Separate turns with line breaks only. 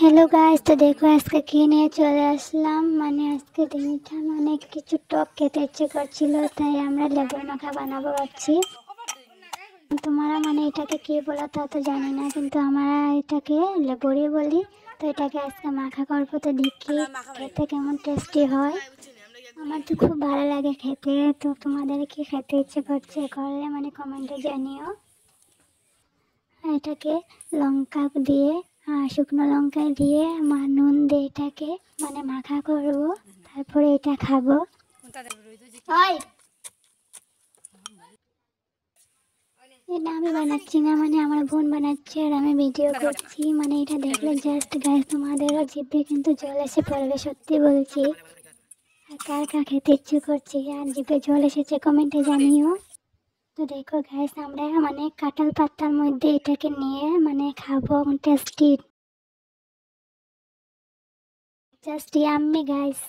Hello guys, তো দেখো আজকে কি নিয়ে চলে আসলাম। মানে আজকে দিনটা মানে কিছু টক খেতে ইচ্ছে করছিল, তাই আমরা লেবুর মাখা বানাবো ভাবছি। তোমরা মানে এটাকে কি বলো তা তো জানি না, কিন্তু আমরা এটাকে লেবুরই বলি। তো এটাকে আজকে মাখা করবো, তো দেখি খেতে কেমন টেস্টি হয়। আমার তো খুব ভালো লাগে খেতে। তো তোমাদের কি খেতে ইচ্ছে করছে করলে মানে কমেন্টে জানিও। এটাকে লঙ্কা দিয়ে শুকনো লঙ্কা দিয়ে নুন দিয়ে এটাকে মানে মাখা করব, তারপরে এটা খাবো। ওই এটা আমি বানাচ্ছি না, মানে আমার বোন বানাচ্ছে আর আমি ভিডিও করছি। মানে এটা দেখলে জাস্ট গাইস তোমাদেরও জিভে কিন্তু জল এসে পড়বে, সত্যি বলছি। আর কার কার খেতে ইচ্ছে করছে আর জিভে জল এসেছে কমেন্টে জানিও। তো দেখো গাইস, আমরা মানে কাঁঠাল পাতার মধ্যে এটাকে নিয়ে মানে খাবো, টেস্টি, জাস্ট ইয়াম্মি গাইস।